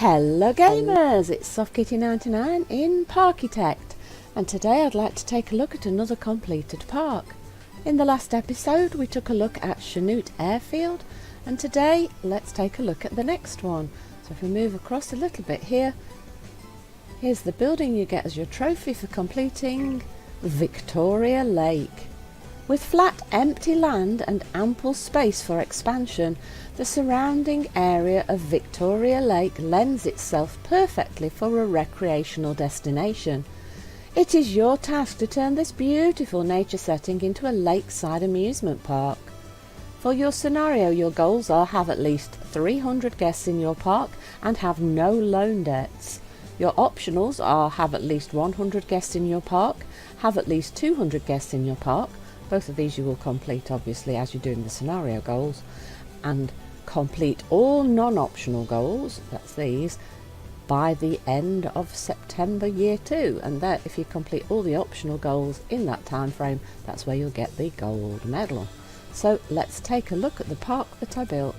Hello gamers, it's SoftKitty99 in Parkitect, and today I'd like to take a look at another completed park. In the last episode we took a look at Chinoot Airfield, and today let's take a look at the next one. So if we move across a little bit here, here's the building you get as your trophy for completing Victoria Lake. With flat, empty land and ample space for expansion, the surrounding area of Victoria Lake lends itself perfectly for a recreational destination. It is your task to turn this beautiful nature setting into a lakeside amusement park. For your scenario, your goals are have at least 300 guests in your park and have no loan debts. Your optionals are have at least 100 guests in your park, have at least 200 guests in your park. Both of these you will complete obviously as you're doing the scenario goals, and complete all non-optional goals, that's these, by the end of September year 2, and that if you complete all the optional goals in that time frame, that's where you'll get the gold medal. So let's take a look at the park that I built.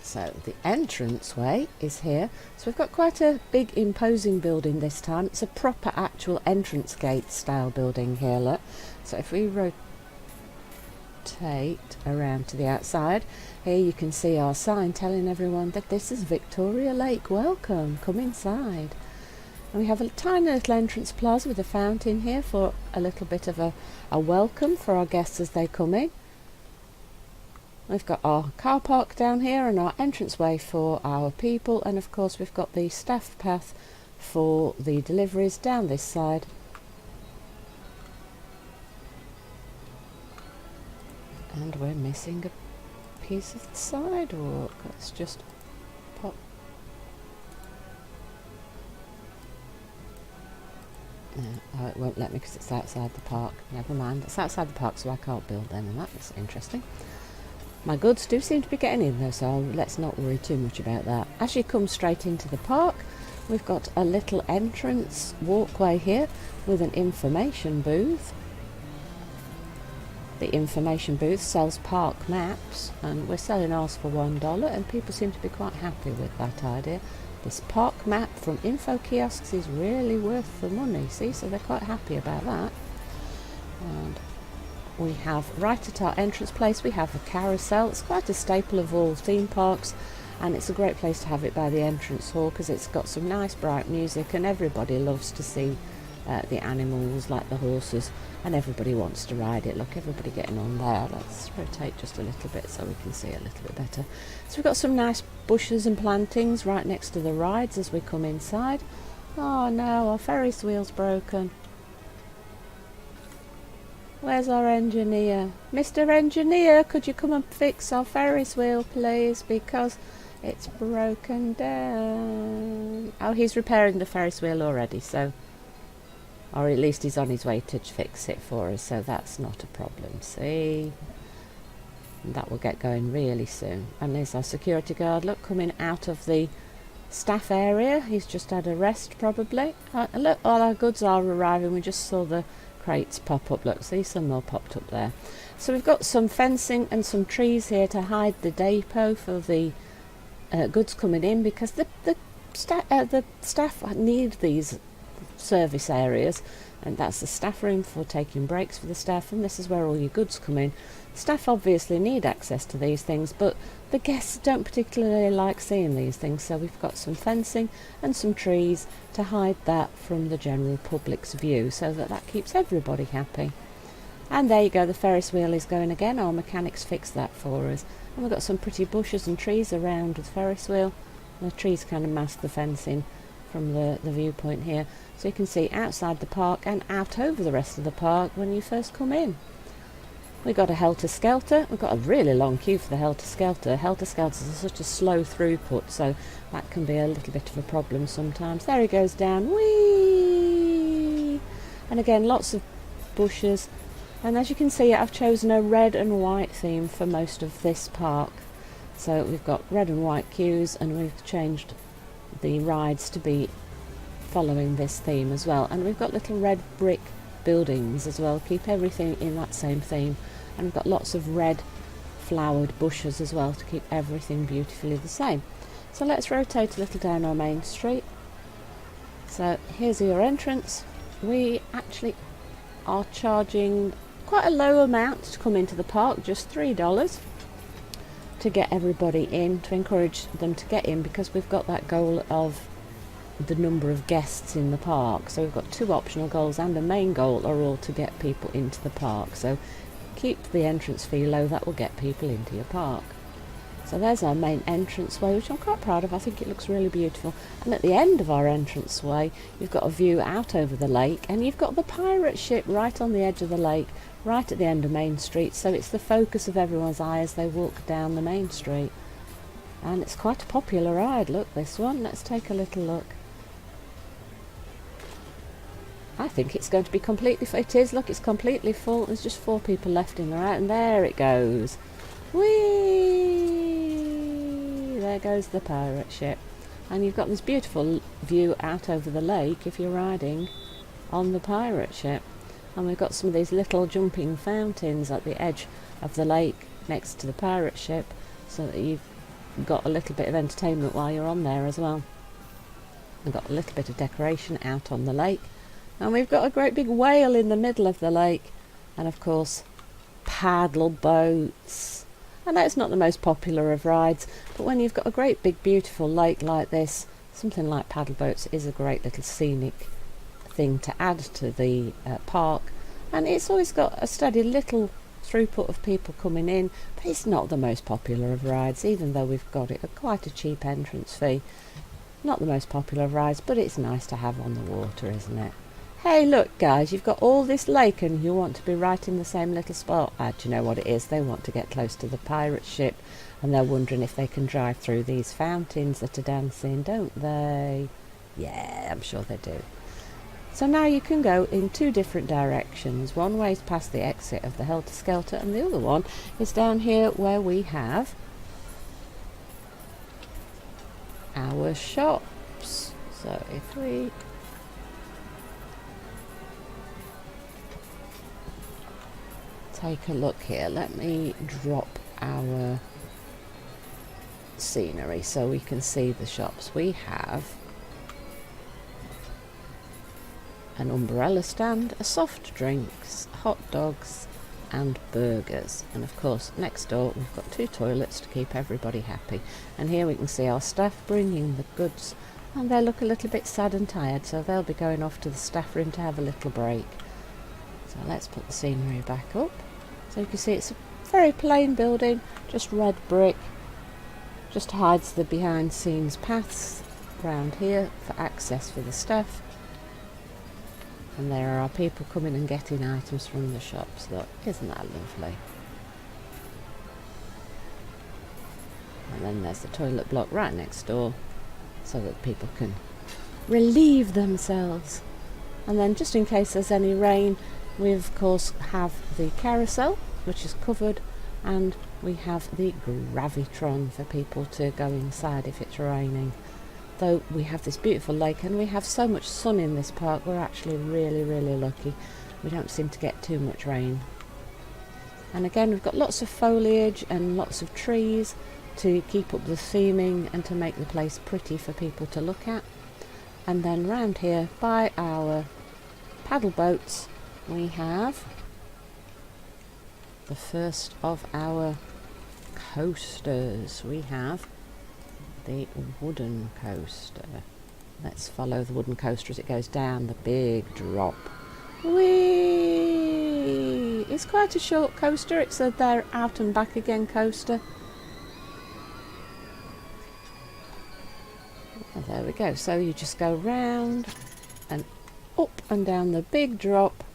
So the entranceway is here. So we've got quite a big imposing building this time. It's a proper actual entrance gate style building here, look. So if we rotate around to the outside, here you can see our sign telling everyone that this is Victoria Lake, welcome, come inside. And we have a tiny little entrance plaza with a fountain here for a little bit of a welcome for our guests as they come in. We've got our car park down here and our entranceway for our people, and of course we've got the staff path for the deliveries down this side. And we're missing a piece of the sidewalk. Let's just pop. Oh, it won't let me because it's outside the park. Never mind, it's outside the park so I can't build then, and that's interesting. My goods do seem to be getting in though, so let's not worry too much about that. As you come straight into the park, we've got a little entrance walkway here with an information booth. The information booth sells park maps, and we're selling ours for $1, and people seem to be quite happy with that idea. This park map from info kiosks is really worth the money, see, so they're quite happy about that. And we have right at our entrance place, we have a carousel. It's quite a staple of all theme parks, and it's a great place to have it by the entrance hall because it's got some nice bright music, and everybody loves to see the animals like the horses, and everybody wants to ride it. Look, everybody getting on there. Let's rotate just a little bit so we can see a little bit better. So we've got some nice bushes and plantings right next to the rides as we come inside. Oh no, our Ferris wheel's broken. Where's our engineer? Mr. Engineer, could you come and fix our Ferris wheel, please? Because it's broken down. Oh, he's repairing the Ferris wheel already, so... Or at least he's on his way to fix it for us, so that's not a problem. See? And that will get going really soon. And there's our security guard, look, coming out of the staff area. He's just had a rest, probably. Look, all our goods are arriving. We just saw the crates pop up, look, see, some more popped up there. So we've got some fencing and some trees here to hide the depot for the goods coming in, because the staff need these service areas, and that's the staff room for taking breaks for the staff, and this is where all your goods come in. Staff obviously need access to these things, but the guests don't particularly like seeing these things, so we've got some fencing and some trees to hide that from the general public's view, so that keeps everybody happy. And there you go, the Ferris wheel is going again. Our mechanics fixed that for us, and we've got some pretty bushes and trees around the Ferris wheel. The trees kind of mask the fencing from the viewpoint here, so you can see outside the park and out over the rest of the park when you first come in. We've got a helter-skelter. We've got a really long queue for the helter-skelter. Helter-skelters are such a slow throughput, so that can be a little bit of a problem sometimes. There he goes down. Whee! And again, lots of bushes. And as you can see, I've chosen a red and white theme for most of this park. So we've got red and white queues, and we've changed the rides to be following this theme as well. And we've got little red brick buildings as well, keep everything in that same theme. And we've got lots of red flowered bushes as well to keep everything beautifully the same. So let's rotate a little down our main street. So here's your entrance. We actually are charging quite a low amount to come into the park, just $3 to get everybody in, to encourage them to get in, because we've got that goal of the number of guests in the park. So we've got 2 optional goals and a main goal are all to get people into the park. So keep the entrance fee low, that will get people into your park. So there's our main entranceway, which I'm quite proud of. I think it looks really beautiful. And at the end of our entranceway, you've got a view out over the lake, and you've got the pirate ship right on the edge of the lake, right at the end of Main Street. So it's the focus of everyone's eye as they walk down the main street. And it's quite a popular ride. Look, this one. Let's take a little look. I think it's going to be completely full. It is, look, it's completely full. There's just 4 people left in the ride, and there it goes. Whee! There goes the pirate ship. And you've got this beautiful view out over the lake if you're riding on the pirate ship. And we've got some of these little jumping fountains at the edge of the lake next to the pirate ship, so that you've got a little bit of entertainment while you're on there as well. We've got a little bit of decoration out on the lake. And we've got a great big whale in the middle of the lake. And of course, paddle boats. I know it's not the most popular of rides, but when you've got a great big beautiful lake like this, something like paddle boats is a great little scenic thing to add to the park. And it's always got a steady little throughput of people coming in, but it's not the most popular of rides, even though we've got it at quite a cheap entrance fee. Not the most popular of rides, but it's nice to have on the water, isn't it? Hey, look guys, you've got all this lake and you want to be right in the same little spot. Do you know what it is? They want to get close to the pirate ship, and they're wondering if they can drive through these fountains that are dancing, don't they? Yeah, I'm sure they do. So now you can go in 2 different directions. One way is past the exit of the Helter Skelter, and the other one is down here where we have our shops. So if we take a look here, let me drop our scenery so we can see the shops. We have an umbrella stand, a soft drinks, hot dogs and burgers, and of course next door we've got 2 toilets to keep everybody happy. And here we can see our staff bringing the goods, and they look a little bit sad and tired, so they'll be going off to the staff room to have a little break. So let's put the scenery back up. So you can see it's a very plain building, just red brick, just hides the behind scenes paths around here for access for the staff. And there are people coming and getting items from the shops. Look, isn't that lovely? And then there's the toilet block right next door, so that people can relieve themselves. And then just in case there's any rain, we of course have the carousel, which is covered, and we have the gravitron for people to go inside if it's raining. Though we have this beautiful lake and we have so much sun in this park, we're actually really lucky. We don't seem to get too much rain. And again, we've got lots of foliage and lots of trees to keep up the theming and to make the place pretty for people to look at. And then round here by our paddle boats we have the first of our coasters. We have the wooden coaster. Let's follow the wooden coaster as it goes down the big drop. Whee! It's quite a short coaster. It's a there out and back again coaster. And there we go. So you just go round and up and down the big drop,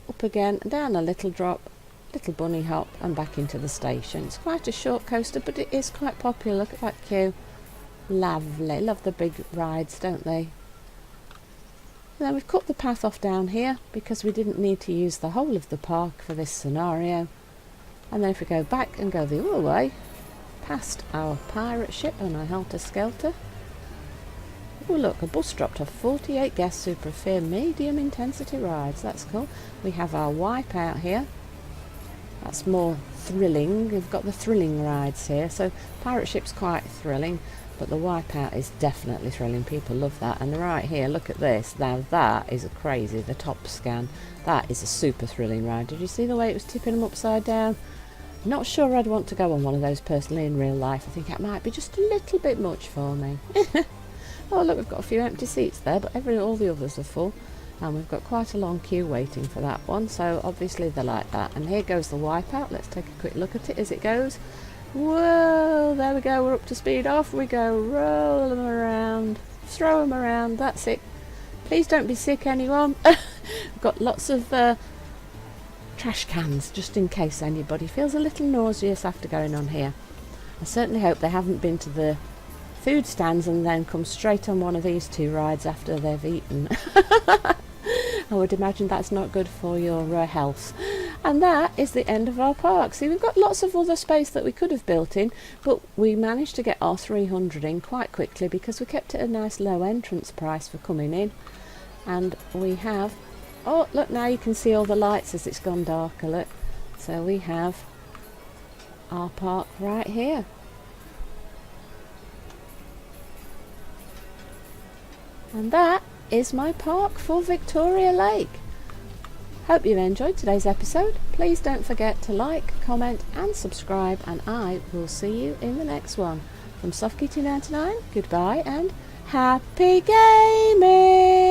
up again, down a little drop, little bunny hop, and back into the station. It's quite a short coaster, but it is quite popular. Look at that queue. Lovely. Love the big rides, don't they? And then we've cut the path off down here because we didn't need to use the whole of the park for this scenario. And then if we go back and go the other way, past our pirate ship and our Helter Skelter, Oh look, a bus dropped off 48 guest super fear medium intensity rides. That's cool. We have our Wipeout here. That's more thrilling. We've got the thrilling rides here. So Pirate Ship's quite thrilling, but the Wipeout is definitely thrilling. People love that. And right here, look at this. Now that is a crazy, the top scan. That is a super thrilling ride. Did you see the way it was tipping them upside down? Not sure I'd want to go on one of those personally in real life. I think it might be just a little bit much for me. Oh look, we've got a few empty seats there, but all the others are full. And we've got quite a long queue waiting for that one, so obviously they're like that. And here goes the Wipeout. Let's take a quick look at it as it goes. Whoa, there we go, we're up to speed. Off we go, roll them around, throw them around, that's it. Please don't be sick, anyone. We've got lots of trash cans, just in case anybody feels a little nauseous after going on here. I certainly hope they haven't been to the food stands and then come straight on one of these two rides after they've eaten. I would imagine that's not good for your health. And that is the end of our park. See, we've got lots of other space that we could have built in, but we managed to get our 300 in quite quickly because we kept it a nice low entrance price for coming in. And we have, oh look, now you can see all the lights as it's gone darker, look. So we have our park right here. And that is my park for Victoria Lake. Hope you've enjoyed today's episode. Please don't forget to like, comment and subscribe, and I will see you in the next one. From Sofkey299, goodbye and happy gaming!